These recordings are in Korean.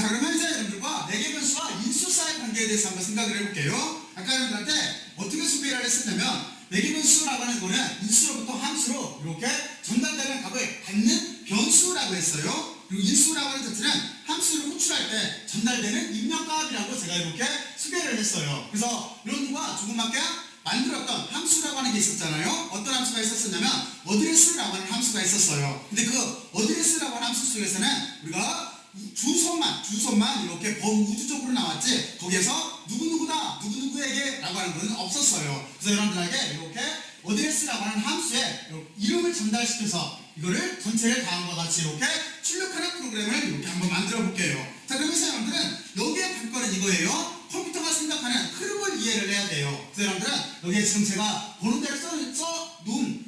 자, 그러면 이제 여러분들과 매개 변수와 인수사의 관계에 대해서 한번 생각을 해볼게요. 아까 여러분들한테 어떻게 소개를 했었냐면 매개 변수라고 하는 거는 인수로부터 함수로 이렇게 전달되는 값을 받는 변수라고 했어요. 그리고 인수라고 하는 자체는 함수를 호출할 때 전달되는 입력값이라고 제가 이렇게 소개를 했어요. 그래서 여러분들과 조금밖에 만들었던 함수라고 하는 게 있었잖아요. 어떤 함수가 있었었냐면 어드레스라고 하는 함수가 있었어요. 근데 그 어드레스라고 하는 함수 속에서는 우리가 주소만 이렇게 범우주적으로 나왔지 거기에서 누구누구다 누구누구에게 라고 하는 건 없었어요. 그래서 여러분들에게 이렇게 어드레스라고 하는 함수에 이름을 전달시켜서 이거를 전체를 다음과 같이 이렇게 출력하는 프로그램을 이렇게 한번 만들어 볼게요. 자, 그러면서 여러분들은 여기에 관건은 이거예요. 컴퓨터가 생각하는 흐름을 이해를 해야 돼요. 그래서 여러분들은 여기에 지금 제가 보는 대로 써놓은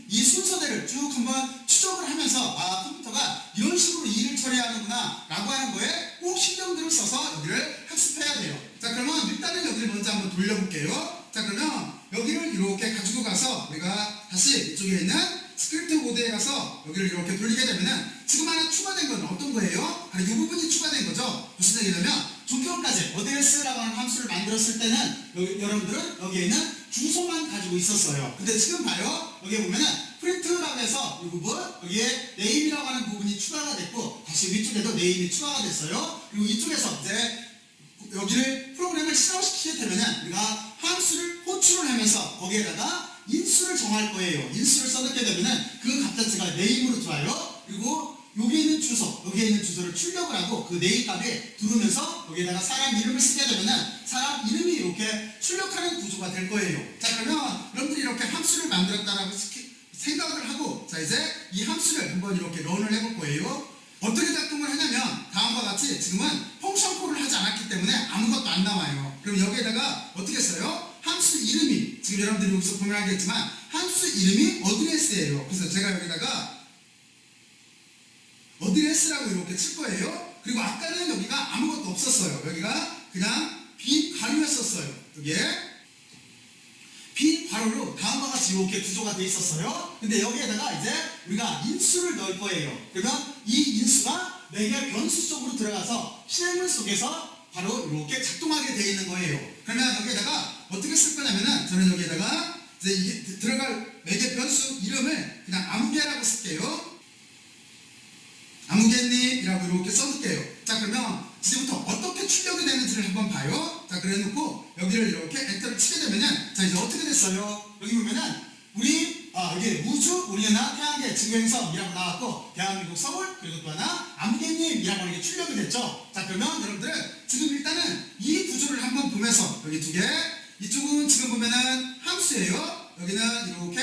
이 순서대를 쭉 한번 추적을 하면서 컴퓨터가 이런 식으로 일을 처리하는구나 라고 하는 거에 꼭 신경들을 써서 여기를 학습해야 돼요. 자, 그러면 일단은 여기를 먼저 한번 돌려볼게요. 자, 그러면 여기를 이렇게 가지고 가서 우리가 다시 이쪽에 있는 스크립트 모드에 가서 여기를 이렇게 돌리게 되면은 지금 하나 추가된 건 어떤 거예요? 바로 이 부분이 추가된 거죠. 무슨 얘기냐면 종교까지 어드레스라고 하는 함수를 만들었을 때는 여러분들은 여기에 있는 주소만 가지고 있었어요. 근데 지금 봐요. 여기에 보면은 프린트라고 해서 이 부분 여기에 네임이라고 하는 부분이 추가가 됐고 다시 위쪽에도 네임이 추가가 됐어요. 그리고 이쪽에서 이제 여기를 프로그램을 실행시키게 되면은 우리가 함수를 호출을 하면서 거기에다가 인수를 정할 거예요. 인수를 써넣게 되면은 그 값 자체가 네임으로 들어와요. 그리고 여기에 있는 주소, 여기에 있는 주소를 출력을 하고 그 네임 값에 두르면서 여기에다가 사람 이름을 쓰게 되면은 사람 이름이 이렇게 출력하는 구조가 될 거예요. 자, 그러면 여러분들이 이렇게 함수를 만들었다라고 생각을 하고 자, 이제 이 함수를 한번 이렇게 런을 해볼 거예요. 어떻게 작동을 하냐면 다음과 같이 지금은 펑션 콜을 하지 않았기 때문에 아무것도 안 나와요. 그럼 여기에다가 어떻게 써요? 함수 이름이 지금 여러분들이 여기서 보면 알겠지만 함수 이름이 어드레스예요. 그래서 제가 여기다가 어드레스라고 이렇게 칠 거예요. 그리고 아까는 여기가 아무것도 없었어요. 여기가 그냥 빈 괄호였었어요. 여기에 빈 괄호로 다음과 같이 이렇게 구조가 돼 있었어요. 근데 여기에다가 이제 우리가 인수를 넣을 거예요. 그러면 이 인수가 매개 변수 쪽으로 들어가서 실행문 속에서 바로 이렇게 작동하게 되어 있는 거예요. 그러면 여기에다가 어떻게 쓸 거냐면은 저는 여기에다가 이제 들어갈 매개 변수 이름을 그냥 아무개라고 쓸게요. 아무개님이라고 이렇게 써놓을게요. 자, 그러면 이제부터 어떻게 출력이 되는지를 한번 봐요. 자, 그래 놓고 여기를 이렇게 엔터를 치게 되면은 자, 이제 어떻게 됐어요? 여기 보면은 우리 여기 우주, 우리나라 태양계 증명성이라고 나왔고 대한민국 서울 그리고 또 하나 아무개님이라고 하는 게 출력이 됐죠. 자, 그러면 여러분들은 지금 일단은 이 구조를 한번 보면서 여기 두 개 이쪽은 지금 보면은 함수예요. 여기는 이렇게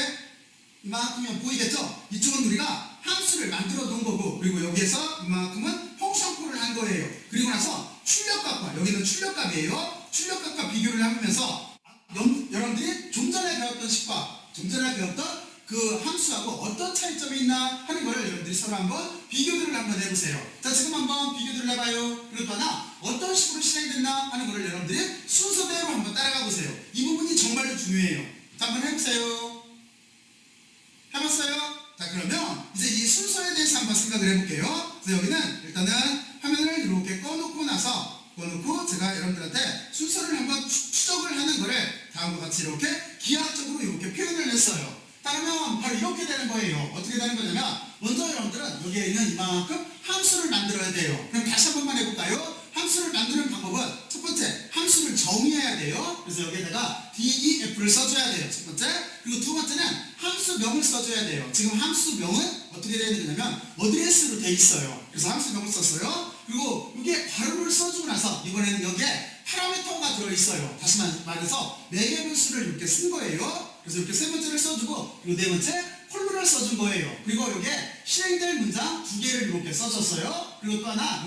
이만큼이면 보이겠죠? 이쪽은 우리가 함수를 만들어 놓은 거고 그리고 여기에서 이만큼은 펑션 콜을 한 거예요. 그리고 나서 출력값과 여기는 출력값이에요. 출력값과 비교를 하면서 여러분들이 좀 전에 배웠던 식과 좀 전에 배웠던 그 함수하고 어떤 차이점이 있나 하는 걸 여러분들이 서로 한번 비교들을 한번 해보세요. 자, 지금 한번 비교들을 해봐요. 그리고 또 하나 어떤 식으로 실행됐나 하는 걸 여러분들이 순서대로 한번 따라가 보세요. 이 부분이 정말로 중요해요. 자, 한번 해보세요. 해봤어요? 자, 그러면 이제 이 순서에 대해서 한번 생각을 해볼게요. 그래서 여기는 일단은 화면을 이렇게 꺼놓고 제가 여러분들한테 순서를 한번 추적을 하는 거를 다음과 같이 이렇게 기하학적으로 이렇게 표현을 했어요. 그러면 바로 이렇게 되는 거예요. 어떻게 되는 거냐면 먼저 여러분들은 여기에 있는 이만큼 함수를 만들어야 돼요. 그럼 다시 한 번만 해볼까요? 함수를 만드는 방법은 첫 번째 함수를 정의해야 돼요. 그래서 여기에다가 DEF를 써줘야 돼요. 첫 번째. 그리고 두 번째는 함수명을 써줘야 돼요. 지금 함수명은 어떻게 되어 있냐면 어드레스로 되어 있어요. 그래서 함수명을 썼어요. 그리고 이게 괄호를 써주고 나서 이번에는 여기에 파라미터가 들어있어요. 다시 말해서 매개 변수를 이렇게 쓴 거예요. 그래서 이렇게 세 번째를 써주고 그리고 네 번째 콜론을 써준 거예요. 그리고 여기에 실행될 문장 두 개를 이렇게 써줬어요. 그리고 또 하나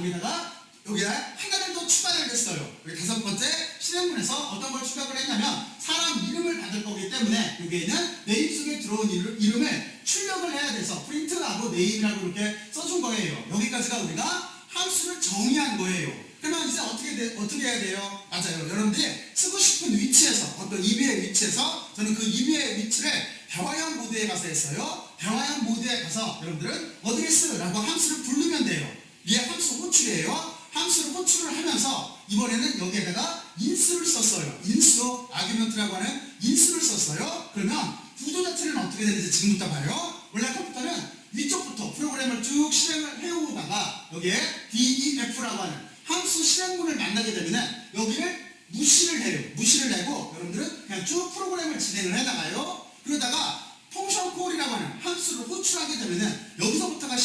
여기에 하나를 더 추가를 했어요. 여기 다섯 번째 실행문에서 어떤 걸 추가를 했냐면 사람 이름을 받을 거기 때문에 여기에 있는 네임 속에 들어온 이름을 출력을 해야 돼서 프린트하고 네임이라고 이렇게 써준 거예요. 여기까지가 우리가 함수를 정의한 거예요. 그러면 이제 어떻게 해야 돼요? 맞아요. 여러분들이 쓰고 싶은 위치에서 어떤 EB의 위치에서 저는 그 EB의 위치를 대화형 모드에 가서 했어요. 대화형 모드에 가서 여러분들은 어드레스라고 함수를 부르면 돼요. 이게 함수 호출이에요. 함수를 호출을 하면 여러분들은 여기에다가 인수를 썼어요. 인수, 아규먼트라고 하는 인수를 썼어요. 그러면 구조 자체는 어떻게 되는지 지금부터 봐요. 원래 컴퓨터는 위쪽부터 프로그램을 쭉 실행을 해오다가 여기에 DEF라고 하는 함수 실행문을 만나게 되면은 여기를 무시를 해요. 무시를 내고 여러분들은 그냥 쭉 프로그램을 진행을 해나가요. 그러다가 펑션 콜이라고 하는 함수를 호출하게 되면은 여기서부터가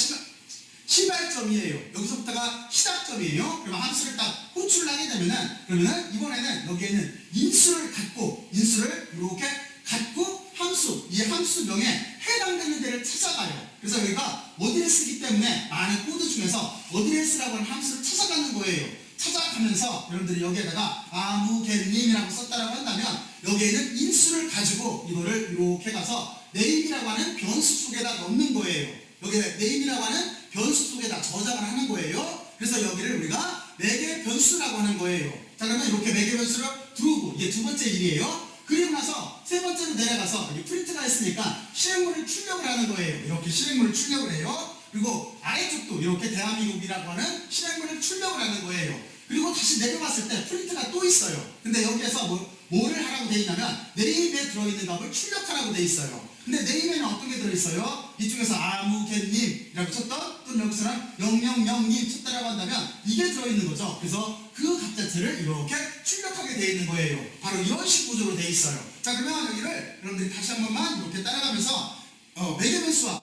시발점이에요. 여기서부터가 시작점이에요. 그러면 함수를 딱 호출을 하게 되면은 그러면은 이번에는 여기에는 인수를 갖고 이렇게 갖고 함수, 이 함수명에 해당되는 데를 찾아가요. 그래서 여기가 어드레스이기 때문에 많은 코드 중에서 어드레스라고 하는 함수를 찾아가는 거예요. 찾아가면서 여러분들이 여기에다가 아무개님이라고 썼다라고 한다면 여기에는 인수를 가지고 이거를 이렇게 가서 네임이라고 하는 변수 속에다 넣는 거예요. 여기에 네임이라고 하는 변수 속에다 저장을 하는 거예요. 그래서 여기를 우리가 4개 변수라고 하는 거예요. 자, 그러면 이렇게 4개 변수를 들어오고 이게 두 번째 일이에요. 그리고 나서 세 번째로 내려가서 여기 프린트가 있으니까 실행문을 출력을 하는 거예요. 이렇게 실행문을 출력을 해요. 그리고 아래쪽도 이렇게 대한민국이라고 하는 실행문을 출력을 하는 거예요. 그리고 다시 내려갔을 때 프린트가 또 있어요. 근데 여기에서 뭐를 하라고 돼 있냐면 네임에 들어있는 값을 출력하라고 돼 있어요. 근데 네임에는 어떤 게 들어있어요? 이쪽에서 아무개님이라고 쳤던 또는 여기서는 000님 쳤다라고 한다면 이게 들어있는 거죠. 그래서 그 값 자체를 이렇게 출력하게 돼 있는 거예요. 바로 이런 식 구조로 돼 있어요. 자, 그러면 여기를 여러분들이 다시 한 번만 이렇게 따라가면서 매개 변수와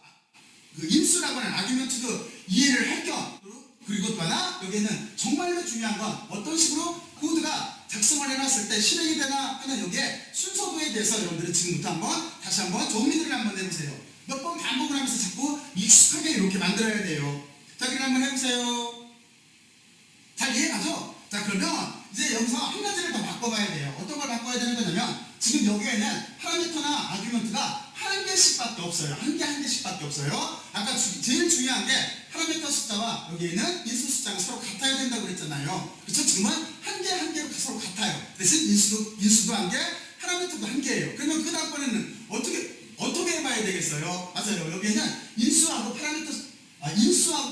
그 인수라고 하는 아규먼트도 이해를 할 겸 그리고 또 하나 여기에는 정말로 중요한 건 어떤 식으로 코드가 작성을 해놨을 때 실행이 되나 하는 여기에 순서도에 대해서 여러분들은 지금부터 다시 한번 정리들을 한번 해보세요. 몇 번 반복을 하면서 자꾸 익숙하게 이렇게 만들어야 돼요. 자, 그럼 한번 해보세요. 잘 이해가죠? 자, 그러면 이제 여기서 한 가지를 더 바꿔봐야 돼요. 어떤 걸 바꿔야 되는 거냐면 지금 여기에는 파라미터나 아규먼트가 한 개씩밖에 없어요. 한 개씩밖에 없어요. 아까 제일 중요한 게 파라미터 숫자와 여기에는 인수 숫자가 서로 같아야 된다고 그랬잖아요. 그렇죠? 지금은 한 개로 서로 같아요. 대신 인수도 한 개, 파라미터도 한 개예요. 그러면 그 다음번에는 어떻게 해봐야 되겠어요? 맞아요. 여기에는 인수하고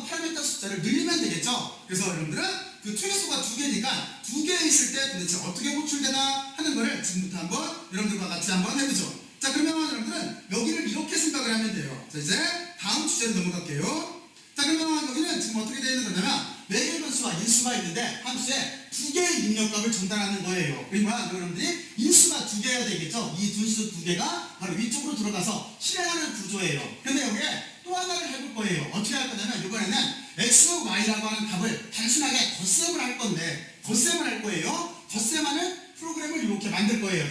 파라미터 숫자를 늘리면 되겠죠? 그래서 여러분들은 그 최소가 2개니까 2개 있을 때 도대체 어떻게 호출되나 하는 거를 지금부터 한번 여러분들과 같이 한번 해보죠. 자, 그러면 여러분들은 여기를 이렇게 생각을 하면 돼요. 자, 이제 다음 주제로 넘어갈게요. 자, 그러면 여기는 지금 어떻게 되어 있는 거냐면 매개 변수와 인수가 있는데 함수에 2개의 입력값을 전달하는 거예요. 그러니까 여러분들이 인수가 2개여야 되겠죠? 이 분수 2개가 바로 위쪽으로 들어가서 실행하는 구조예요. 근데 여기에 또 하나를 해볼 거예요. 어떻게 할 거냐면 이번에는 x, y라고 하는 값을 단순하게 덧셈을 할 건데 덧셈을 할 거예요. 덧셈하는 프로그램을 이렇게 만들 거예요.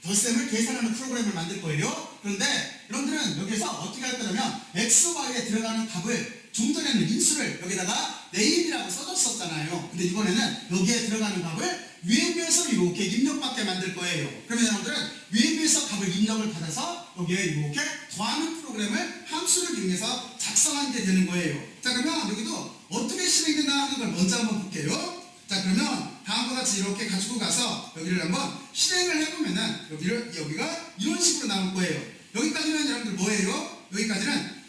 덧셈을 계산하는 프로그램을 만들 거예요. 그런데 여러분들은 여기서 어떻게 할 거냐면 x, y에 들어가는 값을 좀 전에는 인수를 여기다가 네임이라고 써줬었잖아요. 근데 이번에는 여기에 들어가는 값을 위에비에서 이렇게 입력받게 만들 거예요. 그러면 여러분들은 위에비에서 값을 입력을 받아서 여기에 이렇게 더하는 프로그램을 함수를 이용해서 작성하게 되는 거예요. 자, 그러면 여기도 어떻게 실행되나 하는 걸 먼저 한번 볼게요. 자, 그러면 다음과 같이 이렇게 가지고 가서 여기를 한번 실행을 해보면은 여기가 이런 식으로 나올 거예요. 여기까지는 여러분들 뭐예요? 여기까지는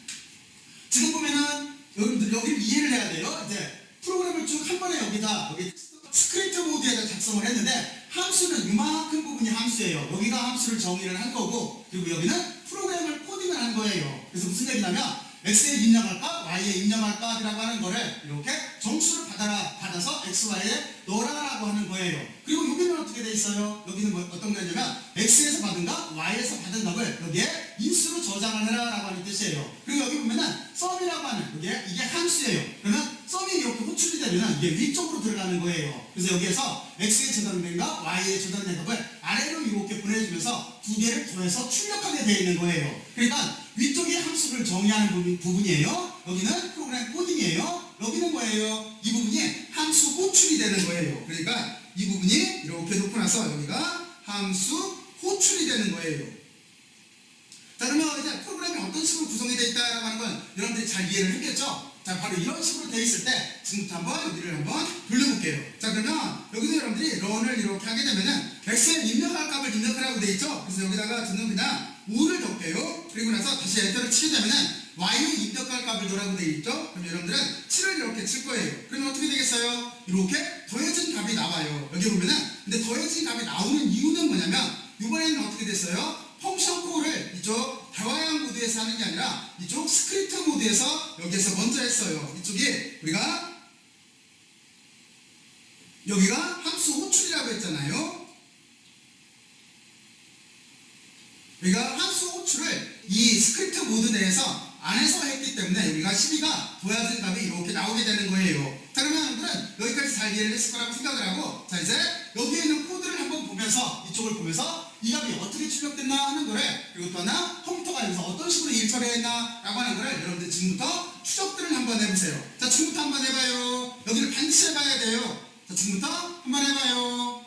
지금 보면은 여기를 이해를 해야 돼요. 이제 프로그램을 쭉 한 번에 여기 스크립트 모드에다 작성을 했는데 함수는 이만큼 부분이 함수예요. 여기가 함수를 정의를 한 거고 그리고 여기는 프로그램을 코딩을 한 거예요. 그래서 무슨 얘기냐면 x에 입력할까 y에 입력할까라고 하는 거를 이렇게 정수를 받아서 x, y에 넣으라고 하는 거예요. 그리고 여기는 어떻게 돼 있어요? 여기는 어떤 거냐면 x에서 받은 값, y에서 받은 값을 여기에 인수로 저장을 해라라고 하는 뜻이에요. 그리고 여기 보면은 썸이라고 하는 이게 함수예요. 그러면 썸이 이렇게 호출이 되면 이게 위쪽으로 들어가는 거예요. 그래서 여기에서 x에 저장된 값, y에 저장된 값을 아래로 이렇게 보내주면서 2개를 더해서 출력하게 되어 있는 거예요. 그러니까 위쪽이 함수를 정의하는 부분이에요. 여기는 프로그램 코딩이에요. 여기는 뭐예요? 이 부분이 함수 호출이 되는 거예요. 그러니까 이 부분이 이렇게 놓고 나서 여기가 함수 호출이 되는 거예요. 자, 그러면 이제 프로그램이 어떤 식으로 구성이 되어 있다라고 하는 건 여러분들이 잘 이해를 했겠죠? 자, 바로 이런 식으로 되어 있을 때 지금부터 한번 여기를 한번 돌려볼게요. 자, 그러면 여기서 여러분들이 런을 이렇게 하게 되면은 x에 입력할 값을 입력하라고 되어 있죠? 그래서 여기다가 저는 그냥 5를 넣을게요. 그리고 나서 다시 엔터를 치게 되면은 y에 입력할 값을 넣으라고 되어 있죠? 그럼 여러분들은 7을 이렇게 칠 거예요. 그러면 어떻게 되겠어요? 이렇게 더해진 값이 나와요. 여기 보면은. 근데 더해진 값이 나오는 이유는 뭐냐면 이번에는 어떻게 됐어요? 펑션 콜을 이쪽 대화형 모드에서 하는 게 아니라 이쪽 스크립트 모드에서 여기에서 먼저 했어요. 이쪽이 우리가 여기가 함수 호출이라고 했잖아요. 여기가 함수 호출을 이 스크립트 모드 내에서 안에서 했기 때문에 여기가 12가 더해진 값이 이렇게 나오게 되는 거예요. 자, 그러면 여러분들은 여기까지 잘 이해를 했을 거라고 생각을 하고, 자, 이제 여기에 있는 코드를 한번 보면서 이쪽을 보면서 이 값이 어떻게 출력됐나 하는 거를, 그리고 또 하나 컴퓨터가 여기서 어떤 식으로 일 처리했나 라고 하는 거를 여러분들 지금부터 추적들을 한번 해보세요. 자, 지금부터 한번 해봐요. 여기를 반드시 해봐야 돼요. 자, 지금부터 한번 해봐요.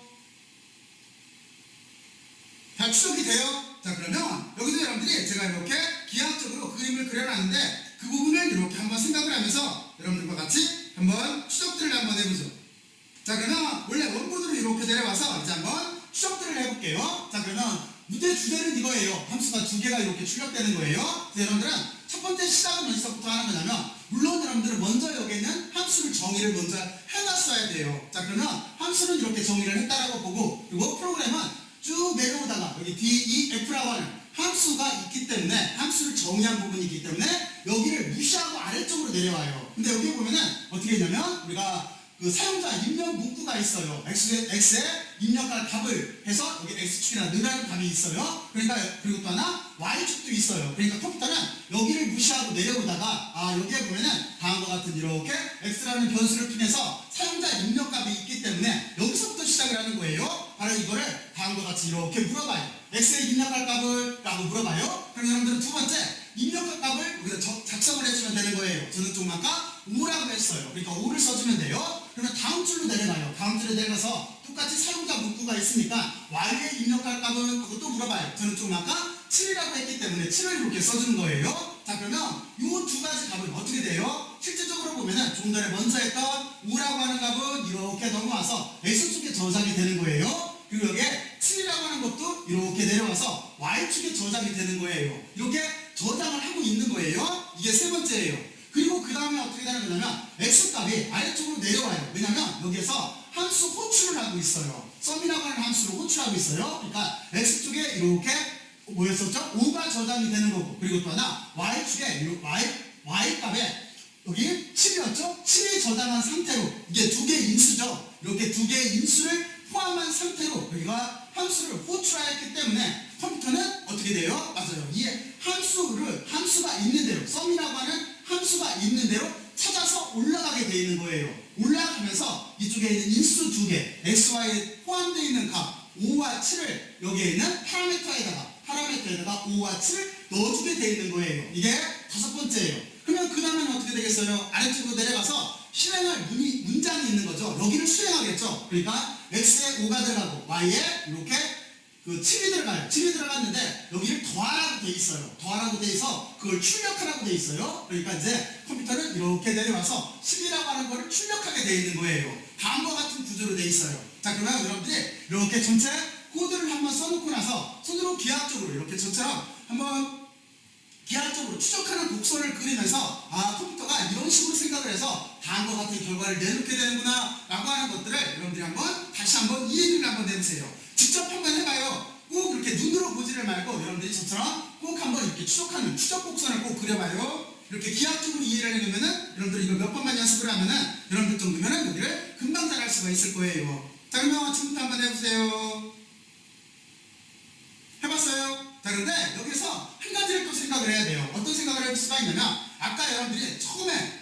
다 추적이 돼요? 자, 그러면 여기서 여러분들이 제가 이렇게 기하학적으로 그림을 그려놨는데 그 부분을 이렇게 한번 생각을 하면서 여러분들과 같이 한번 추적들을 한번 해보죠. 자, 그러면 원래 원본으로 이렇게 내려와서 이제 한번 추적들을 해볼게요. 자, 그러면 문제 주제는 이거예요. 함수가 두 개가 이렇게 출력되는 거예요. 그래서 여러분들은 첫 번째 시작은 어디서부터 하는 거냐면, 물론 여러분들은 먼저 여기 있는 함수를 정의를 먼저 해놨어야 돼요. 자, 그러면 함수는 이렇게 정의를 했다라고 보고, 그리고 프로그램은 쭉 내려오다가 여기 D, E, F라고 하는 함수가 있기 때문에, 함수를 정의한 부분이 있기 때문에 여기를 무시하고 아래쪽으로 내려와요. 근데 여기 보면은 어떻게 했냐면 우리가 그 사용자 입력 문구가 있어요. X에 입력할 값을 해서 여기 X축이나 느라는 값이 있어요. 그러니까 그리고 또 하나 Y축도 있어요. 그러니까 컴퓨터는 여기를 무시하고 내려오다가 여기에 보면은 다음과 같은 이렇게 X라는 변수를 통해서 사용자 입력 값이 있기 때문에 여기서부터 시작을 하는 거예요. 바로 이거를 다음과 같이 이렇게 물어봐요. X에 입력할 값을 라고 물어봐요. 그럼 여러분들은 두 번째 입력할 값을 여기다 작성을 해주면 되는 거예요. 저는 좀 아까 5라고 했어요. 그러니까 5를 써주면 돼요. 그러면 다음 줄로 내려가요. 다음 줄에 내려가서 똑같이 사용자 문구가 있으니까 Y에 입력할 값은 하고 또 물어봐요. 저는 좀 아까 7이라고 했기 때문에 7을 이렇게 써주는 거예요. 자, 그러면 이 두 가지 값은 어떻게 돼요? 실질적으로 보면은 조금 전에 먼저 했던 5라고 하는 값은 이렇게 넘어와서 X축에 저장이 되는 거예요. 그리고 여기에 7이라고 하는 것도 이렇게 내려와서 Y축에 저장이 되는 거예요. 이렇게 저장을 하고 있는 거예요. 이게 세 번째예요. 그리고 그 다음에 어떻게 되는 거냐면 X값이 아래쪽으로 내려와요. 왜냐면 여기에서 함수 호출을 하고 있어요. 썸이라고 하는 함수를 호출하고 있어요. 그러니까 X쪽에 이렇게 뭐였었죠? 5가 저장이 되는 거고, 그리고 또 하나 Y축에 Y값에 여기 7이었죠? 7이 저장한 상태로, 이게 두 개의 인수죠. 이렇게 두 개의 인수를 포함한 상태로 여기가 함수를 호출하였기 때문에 컴퓨터는 어떻게 돼요? 맞아요. 이 함수가 있는 대로, 썸이라고 하는 함수가 있는 대로 찾아서 올라가게 되어 있는 거예요. 올라가면서 이쪽에 있는 인수 두 개, XY에 포함되어 있는 값 5와 7을 여기에 있는 파라미터에다가 5와 7을 넣어주게 되어 있는 거예요. 이게 다섯 번째예요. 그러면 그 다음에는 어떻게 되겠어요? 아래쪽으로 내려가서 실행할 문장이 있는 거죠. 여기를 수행하겠죠. 그러니까 X에 5가 들어가고 Y에 이렇게 그 7이 들어가요. 7이 들어갔는데 여기를 더하라고 돼 있어요. 더하라고 돼 있어 그걸 출력하라고 돼 있어요. 그러니까 이제 컴퓨터는 이렇게 내려와서 10이라고 하는 거를 출력하게 돼 있는 거예요. 다음과 같은 구조로 돼 있어요. 자, 그러면 여러분들이 이렇게 전체 코드를 한번 써놓고 나서 손으로 기하학적으로 이렇게 저처럼 한번 기하학적으로 추적하는 곡선을 그리면서 컴퓨터가 이런 식으로 생각을 해서 다음과 같은 결과를 내놓게 되는구나 라고 하는 것들을 여러분들이 한번 다시 한번 이해를 한번 해보세요. 직접 한번 해봐요. 꼭 이렇게 눈으로 보지를 말고 여러분들이 저처럼 꼭 한번 이렇게 추적하는 추적 곡선을 꼭 그려봐요. 이렇게 기하학적으로 이해를 해놓으면은 여러분들 이거 몇 번만 연습을 하면은 여러분들 정도면은 여기를 금방 잘할 수가 있을 거예요. 자, 그러면 지금부터 한번 해보세요. 해봤어요? 자, 그런데 여기서 한 가지를 또 생각을 해야 돼요. 어떤 생각을 할 수가 있냐면, 아까 여러분들이 처음에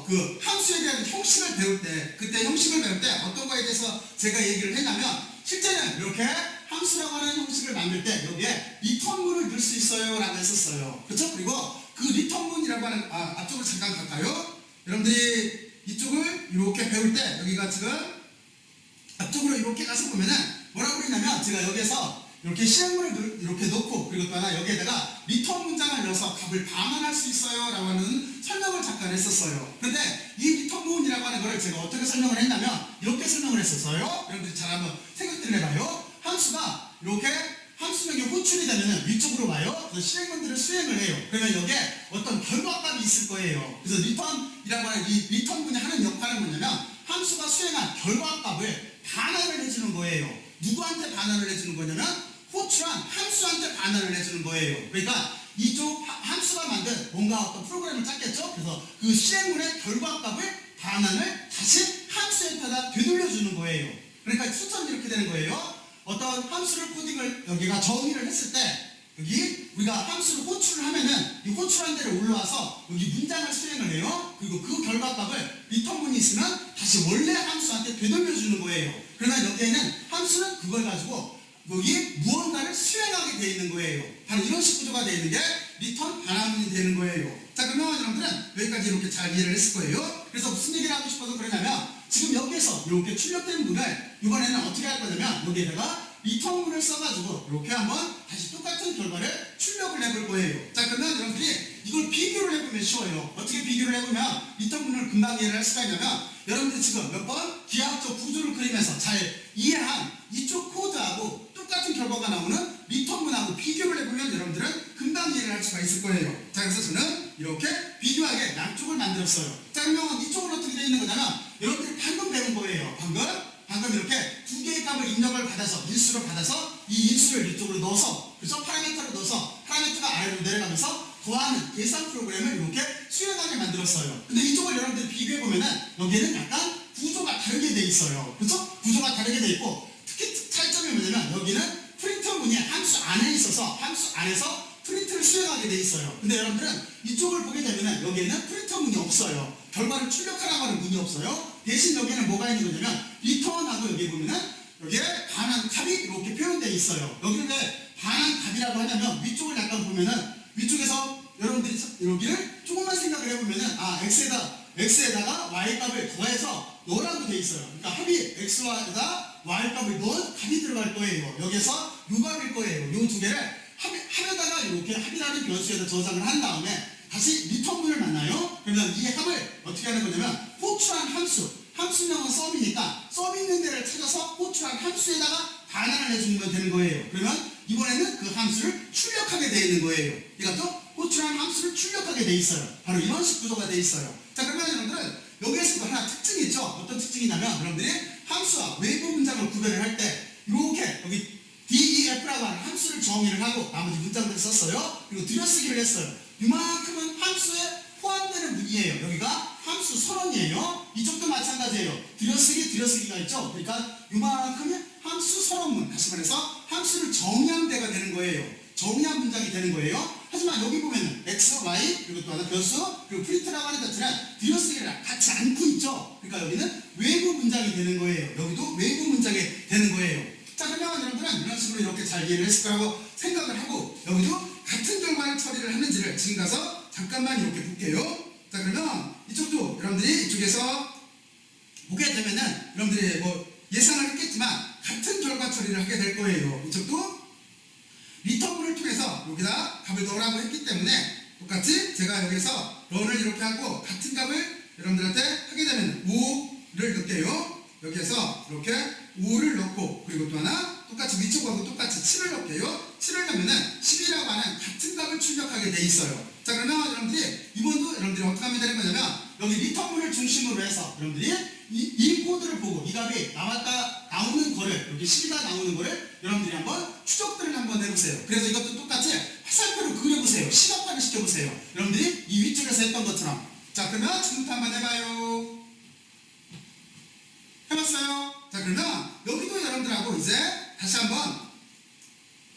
그 함수에 대한 형식을 배울 때, 그때 형식을 배울 때 어떤 거에 대해서 제가 얘기를 했냐면, 실제는 이렇게 함수라고 하는 형식을 만들 때 여기에 리턴문을 넣을 수 있어요 라고 했었어요. 그렇죠? 그리고 그 리턴문이라고 하는 앞쪽으로 잠깐 갈까요? 여러분들이 이쪽을 이렇게 배울 때 여기가 지금 앞쪽으로 이렇게 가서 보면은 뭐라고 그랬냐면, 제가 여기에서 이렇게 실행문을 이렇게 넣고, 그리고 또 하나 여기에다가 리턴 문장을 넣어서 값을 반환할 수 있어요 라고 하는 설명을 잠깐 했었어요. 그런데 이 리턴 문이라고 하는 거를 제가 어떻게 설명을 했냐면 이렇게 설명을 했었어요. 여러분들이 잘 한번 생각들을 해봐요. 함수가 이렇게 함수명이 호출이 되면 위쪽으로 와요. 그래서 실행문들을 수행을 해요. 그러면 여기에 어떤 결과값이 있을 거예요. 그래서 리턴이라고 하는 이 리턴문이 하는 역할은 뭐냐면, 함수가 수행한 결과값 해주는 거예요. 누구한테 반환을 해주는 거냐면 호출한 함수한테 반환을 해주는 거예요. 그러니까 이쪽 함수가 만든 뭔가 어떤 프로그램을 짰겠죠. 그래서 그 실행문의 결과값을 반환을 다시 함수에다가 되돌려주는 거예요. 그러니까 순서는 이렇게 되는 거예요. 어떤 함수를 코딩을 여기가 정의를 했을 때 여기 우리가 함수를 호출을 하면은 이 호출한 데를 올라와서 여기 문장을 수행을 해요. 그리고 그 결과값을 리턴문이 있으면 다시 원래 함수한테 되돌려주는 거예요. 그러나 여기에는 함수는 그걸 가지고 여기 무언가를 수행하게 되어 있는 거예요. 바로 이런 식 구조가 되어 있는 게 리턴 반환문이 되는 거예요. 자, 그러면 여러분들은 여기까지 이렇게 잘 이해를 했을 거예요. 그래서 무슨 얘기를 하고 싶어서 그러냐면 지금 여기에서 이렇게 출력된 문을 이번에는 어떻게 할 거냐면 여기에다가 리턴문을 써가지고 이렇게 한번 다시 똑같은 결과를 출력을 해볼 거예요. 자, 그러면 여러분들이 이걸 비교를 해보면 쉬워요. 어떻게 비교를 해보면 리턴문을 금방 이해를 할 수가 있냐면 여러분들 지금 몇 번 기하학적 구조를 그리면서 잘 이해한 이쪽 코드하고 똑같은 결과가 나오는 리턴문하고 비교를 해보면 여러분들은 금방 이해를 할 수가 있을 거예요. 자, 그래서 저는 이렇게 비교하게 양쪽을 만들었어요. 자, 그러면 이쪽은 어떻게 되어 있는 거냐면 여러분들이 방금 배운 거예요. 방금 이렇게 두 개의 값을 입력을 받아서 인수를 받아서 이 인수를 이쪽으로 넣어서 그래서 파라미터를 넣어서 파라미터가 아래로 내려가면서 더하는 계산 프로그램을 이렇게 수행하게 만들었어요. 근데 이쪽을 여러분들이 비교해보면은 여기에는 약간 구조가 다르게 돼 있어요. 그렇죠? 구조가 다르게 돼 있고 특히 차이점이 뭐냐면 여기는 프린터 문이 함수 안에 있어서 함수 안에서 프린트를 수행하게 돼 있어요. 근데 여러분들은 이쪽을 보게 되면은 여기에는 프린터 문이 없어요. 결과를 출력하라고 하는 문이 없어요. 대신 여기에는 뭐가 있는 거냐면 리턴하고 여기 보면은 여기에 반환 값이 이렇게 표현되어 있어요. 여기를 왜 반환 값이라고 하냐면 위쪽을 약간 보면은 위쪽에서 여러분들이 여기를 조금만 생각을 해보면은 x에다가 y 값을 더해서 넣으라고 돼 있어요. 그러니까 합이 x에다 y 값을 넣은 값이 들어갈 거예요. 여기서 요 값일 거예요. 요 두 개를 합에다가 이렇게 합이라는 변수에다 저장을 한 다음에 다시 리턴문을 만나요. 그러면 이 합을 어떻게 하는 거냐면 호출한 함수명은 썸이니까 썸 있는 데를 찾아서 호출한 함수에다가 반환을 해주면 되는 거예요. 그러면 이번에는 그 함수를 출력하게 되어 있는 거예요. 이것도 호출한 함수를 출력하게 되어 있어요. 바로 이런 식 구조가 되어 있어요. 자, 그러면 여러분들은 여기에서도 하나 특징이 있죠. 어떤 특징이냐면 여러분들이 함수와 외부 문장을 구별을 할 때 이렇게 여기 DEF라고 하는 함수를 정의를 하고 나머지 문장들을 썼어요. 그리고 들여쓰기를 했어요. 이만큼은 함수에 포함되는 문이에요. 여기가 함수 서론이에요. 이쪽도 마찬가지예요. 들여쓰기가 있죠. 그러니까 이만큼은 함수 서론문, 다시 말해서 함수를 정의한 데가 되는 거예요. 정의한 문장이 되는 거예요. 하지만 여기 보면은 x, y 그리고 또 하나 변수 그리고 프린트라고 하는 것들은 들여쓰기를 같이 안고 있죠. 그러니까 여기는 외부 문장이 되는 거예요. 여기도 외부 문장이 되는 거예요. 자, 그러면 여러분들은 이런 식으로 이렇게 잘 이해를 했을 거라고 생각을 하고 여기도 같은 결과를 처리를 하는지를 지금 가서 잠깐만 이렇게 볼게요. 자, 그러면 이쪽도 여러분들이 이쪽에서 보게 되면은 여러분들이 뭐 예상을 했겠지만 같은 결과 처리를 하게 될 거예요. 이쪽도 리턴문을 통해서 여기다 값을 넣으라고 했기 때문에 똑같이 제가 여기서 런을 이렇게 하고 같은 값을 여러분들한테 하게 되면 5를 넣을게요. 여기에서 이렇게 5를 넣고 그리고 또 하나 똑같이 위쪽하고 똑같이 7을 넣을게요. 7을 넣으면은 10이라고 하는 같은 값을 출력하게 돼 있어요. 자, 그러면 여러분들이 이번도 여러분들이 어떻게 하면 되는 거냐면 여기 리턴문을 중심으로 해서 여러분들이 이 코드를 보고 이 값이 나오는 거를 여기 10이 나오는 거를 여러분들이 한번 추적들을 한번 해보세요. 그래서 이것도 똑같이 화살표로 그려보세요. 시각화를 시켜보세요. 여러분들이 이 위쪽에서 했던 것처럼. 자, 그러면 지금부터 한번 해봐요. 해봤어요? 자, 그러면 여기도 여러분들하고 이제 다시 한번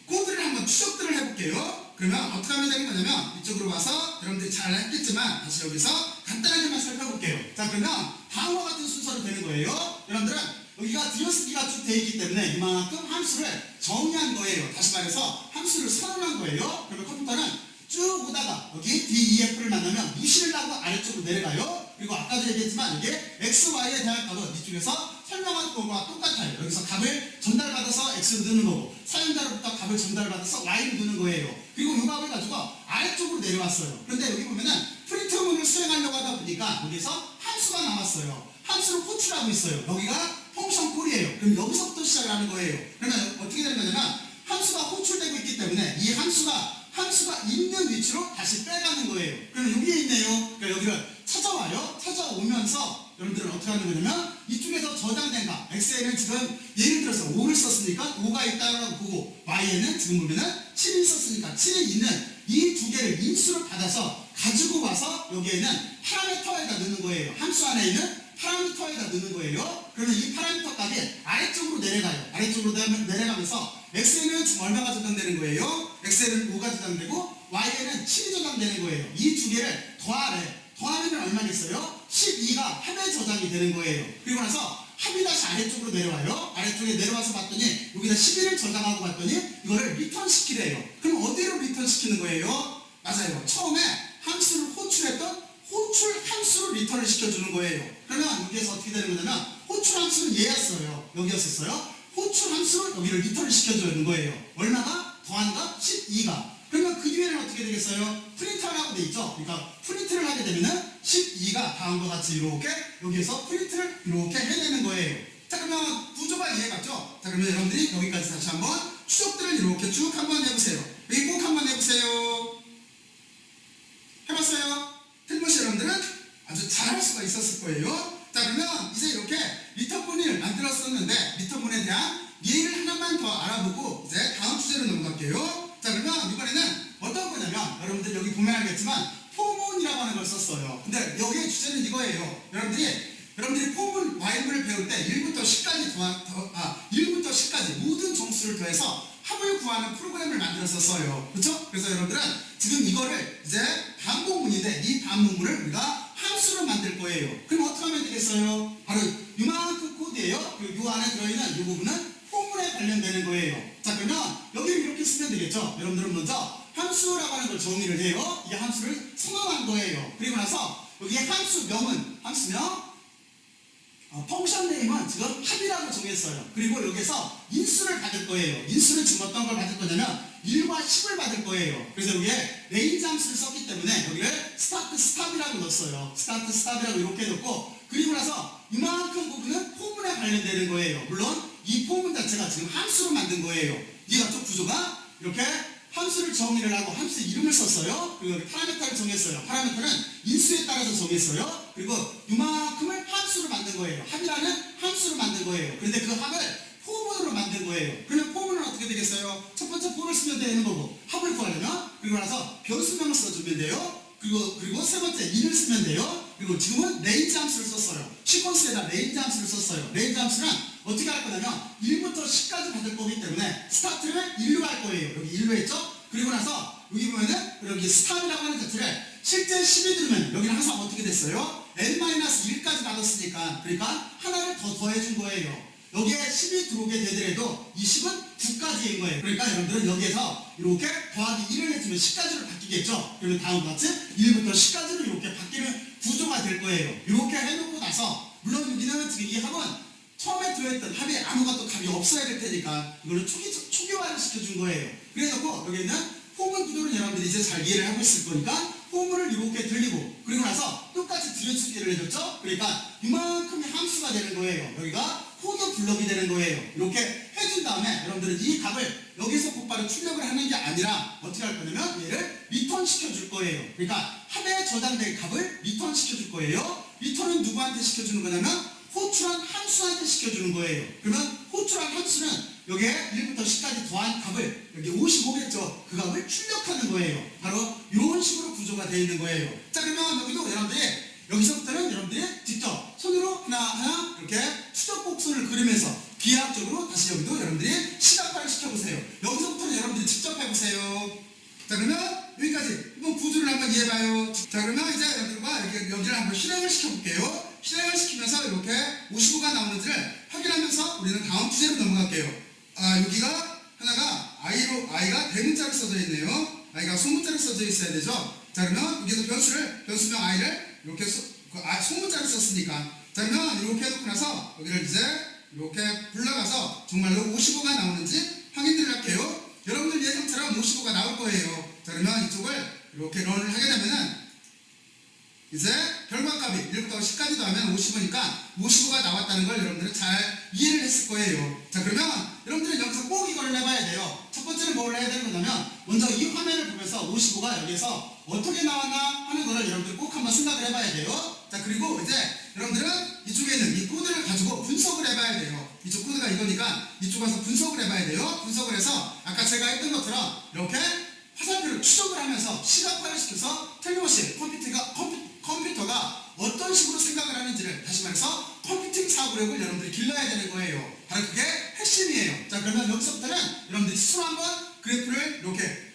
코드를 한번 추적들을 해볼게요. 그러면 어떻게 하면 되는 거냐면 이쪽으로 와서 여러분들이 잘 했겠지만 다시 여기서 간단하게만 살펴볼게요. 자, 그러면 다음과 같은 순서로 되는 거예요. 여러분들은 여기가 들여쓰기가 쭉 되어 있기 때문에 이만큼 함수를 정의한 거예요. 다시 말해서 함수를 선언한 거예요. 그러면 컴퓨터는 쭉 오다가 여기 DEF를 만나면 무시를 하고 아래쪽으로 내려가요. 그리고 아까도 얘기했지만 이게 X, Y에 대한 값은 이쪽에서 설명한 거와 똑같아요. 여기서 값을 전달받아서 X로 넣는 거고 사용자로부터 값을 전달받아서 Y로 넣는 거예요. 그리고 이 값을 가지고 아래쪽으로 내려왔어요. 그런데 여기 보면은 프린트문을 수행하려고 하다 보니까 여기서 함수가 남았어요. 함수를 호출하고 있어요. 여기가 펑션 콜이에요. 그럼 여기서부터 시작을 하는 거예요. 그러면 어떻게 되는 거냐면 함수가 호출되고 있기 때문에 이 함수가 있는 위치로 다시 빼가는 거예요. 그러면 여기에 있네요. 그러니까 여기를 찾아와요. 찾아오면 오면서 여러분들은 어떻게 하는 거냐면 이쪽에서 저장된 값 x에는 지금 예를 들어서 5를 썼으니까 5가 있다고 보고 y에는 지금 보면은 7이 썼으니까 7이 있는 이 두 개를 인수를 받아서 가지고 와서 여기에는 파라미터에다 넣는 거예요. 함수 안에 있는 파라미터에다 넣는 거예요. 그러면 이 파라미터 값이 아래쪽으로 내려가요. 아래쪽으로 내려가면서 x에는 지금 얼마가 저장되는 거예요? x에는 5가 저장되고 y에는 7이 저장되는 거예요. 이 두 개를 더하래. 더하면 얼마겠어요? 12가 합에 저장이 되는 거예요. 그리고 나서 합이 다시 아래쪽으로 내려와요. 아래쪽에 내려와서 봤더니 여기다 11을 저장하고 봤더니 이거를 리턴 시키래요. 그럼 어디로 리턴 시키는 거예요? 맞아요. 처음에 함수를 호출했던 호출 함수로 리턴을 시켜주는 거예요. 그러면 여기에서 어떻게 되는 거냐면 호출 함수는 얘였어요. 여기였었어요. 호출 함수로 여기를 리턴을 시켜주는 거예요. 얼마가? 더한 값 12가. 그러면 그 뒤에는 어떻게 되겠어요? 프린트하라고 돼 있죠? 그러니까 프린트를 하게 되면은 12가 다음과 같이 이렇게 여기에서 프린트를 이렇게 해내는 거예요. 자, 그러면 구조가 이해갔죠? 자, 그러면 여러분들이 여기까지 다시 한번 추적들을 이렇게 쭉 한번 해보세요. 여기 꼭 한번 해보세요. 해봤어요? 틀림없이 여러분들은 아주 잘할 수가 있었을 거예요. 자, 그러면 이제 이렇게 리턴본을 만들었었는데 리턴본에 대한 예를 하나만 더 알아보고 이제 다음 주제로 넘어갈게요. 자, 그러면 이번에는 어떤 거냐면 여러분들 여기 보면 알겠지만 포문이라고 하는 걸 썼어요. 근데 여기의 주제는 이거예요. 여러분들이 포문 y문을 배울 때 1부터 10까지 1부터 10까지 모든 정수를 더해서 합을 구하는 프로그램을 만들었었어요. 그렇죠? 그래서 여러분들은 지금 이거를 이제 반복문인데 이 반복문을 우리가 함수로 만들 거예요. 그럼 어떻게 하면 되겠어요? 바로 이만큼 코드예요. 그리고 이 안에 들어있는 이 부분은 포문에 관련되는 거예요. 자, 그러면 여기를 이렇게 쓰면 되겠죠? 여러분들은 먼저 함수라고 하는 걸 정의를 해요. 이 함수를 선언한 거예요. 그리고 나서 여기에 함수명은 함수명 펑션 네임은 지금 합이라고 정했어요. 그리고 여기서 인수를 받을 거예요. 인수를 지금 어떤 걸 받을 거냐면 1과 10을 받을 거예요. 그래서 여기에 레인지 함수를 썼기 때문에 여기를 스타트 스탑이라고 넣었어요. 스타트 스탑이라고 이렇게 넣고 그리고 나서 이만큼 부분은 포문에 관련되는 거예요. 물론 이 포문 자체가 지금 함수로 만든 거예요. 이해갔죠? 구조가 이렇게 함수를 정의를 하고 함수 이름을 썼어요. 그리고 파라미터를 정했어요. 파라미터는 인수에 따라서 정했어요. 그리고 이만큼을 함수로 만든 거예요. 합이라는 함수로 만든 거예요. 그런데 그 합을 포문으로 만든 거예요. 그러면 포문은 어떻게 되겠어요? 첫 번째 포를 쓰면 되는 거고 합을 구하려면 그리고 나서 변수명을 써주면 돼요. 그리고 세 번째 1을 쓰면 돼요. 그리고 지금은 레인지 함수를 썼어요. 시퀀스에다 레인지 함수를 썼어요. 레인지 함수는 어떻게 할 거냐면 1부터 10까지 받을 거기 때문에 스타트를 1로 할 거예요. 여기 1로 했죠? 그리고 나서 여기 보면은 여기 스탑이라고 하는 자체를 실제 10이 들으면 여기는 항상 어떻게 됐어요? n-1까지 받았으니까 그러니까 하나를 더 더해준 거예요. 여기에 10이 들어오게 되더라도 이 10은 9까지인 거예요. 그러니까 여러분들은 여기에서 이렇게 더하기 1을 해주면 10까지로 바뀌겠죠? 그러면 다음과 같이 1부터 10까지로 이렇게 바뀌는 구조가 될 거예요. 이렇게 해놓고 나서 물론 여기는 지금 이 합은 처음에 들어있던 합이 아무것도 값이 없어야 될 테니까 이걸로 초기화를 시켜준 거예요. 그래놓고 여기 있는 포문 구조를 여러분들이 이제 잘 이해를 하고 있을 거니까 포문을 이렇게 들리고 그리고 나서 똑같이 들여주기를 해줬죠? 그러니까 이만큼의 함수가 되는 거예요. 여기가 코드 블럭이 되는 거예요. 이렇게 해준 다음에 여러분들은 이 값을 여기서 곧바로 출력을 하는 게 아니라 어떻게 할 거냐면 얘를 리턴 시켜줄 거예요. 그러니까 합에 저장된 값을 리턴 시켜줄 거예요. 리턴은 누구한테 시켜주는 거냐면 호출한 함수한테 시켜주는 거예요. 그러면 호출한 함수는 여기에 1부터 10까지 더한 값을 여기 55겠죠. 그 값을 출력하는 거예요. 바로 이런 식으로 구조가 되어 있는 거예요. 자, 그러면 여기도 여러분들이 여기서부터는 여러분들이 직접 손으로 하나하나 이렇게 추적 곡선을 그리면서 비하학적으로 다시 여기도 여러분들이 시각화를 시켜보세요. 여기서부터는 여러분들이 직접 해보세요. 자, 그러면 여기까지 한번 구조를 한번 이해해봐요. 자, 그러면 이제 여러분들과 여기를 한번 실행을 시켜볼게요. 실행을 시키면서 이렇게 55가 나오는지를 확인하면서 우리는 다음 주제로 넘어갈게요. 여기가 하나가 I가 대문자로 써져 있네요. I가 소문자로 써져 있어야 되죠. 자, 그러면 여기서 변수명 I를 이렇게 소문자로 썼으니까. 자, 그러면 이렇게 해놓고 나서 여기를 이제 이렇게 불러가서 정말로 55가 나오는지 확인을 할게요. 여러분들 예상처럼 55가 나올 거예요. 자, 그러면 이쪽을 이렇게 런을 하게 되면은 이제 결과값이 1부터 10까지 더하면 55니까 55가 나왔다는 걸 여러분들은 잘 이해를 했을 거예요. 자, 그러면 여러분들은 여기서 꼭 이걸 해봐야 돼요. 첫 번째는 뭘 해야 되는 거냐면 먼저 이 화면을 보면서 55가 여기서 어떻게 나왔나 하는 거를 여러분들 꼭 한번 생각을 해봐야 돼요. 자, 자, 그리고 이제 여러분들은 이쪽에 있는 이 코드를 가지고 분석을 해봐야 돼요. 이쪽 코드가 이거니까 이쪽 가서 분석을 해봐야 돼요. 분석을 해서 아까 제가 했던 것처럼 이렇게 화살표를 추적을 하면서 시각화를 시켜서 틀림없이 컴퓨터가 어떤 식으로 생각을 하는지를, 다시 말해서 컴퓨팅 사고력을 여러분들이 길러야 되는 거예요. 바로 그게 핵심이에요. 자, 그러면 여기서부터는 여러분들이 스스로 한번 그래프를 이렇게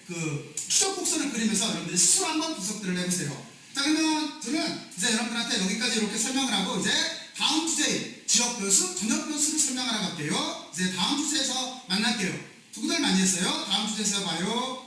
추적 곡선을 그리면서 여러분들이 스스로 한번 분석들을 해보세요. 자, 그러면 저는 이제 여러분들한테 여기까지 이렇게 설명을 하고 이제 다음 주제에 지역 변수, 전역 변수를 설명하러 갈게요. 이제 다음 주제에서 만날게요. 수고들 많이 했어요. 다음 주제에서 봐요.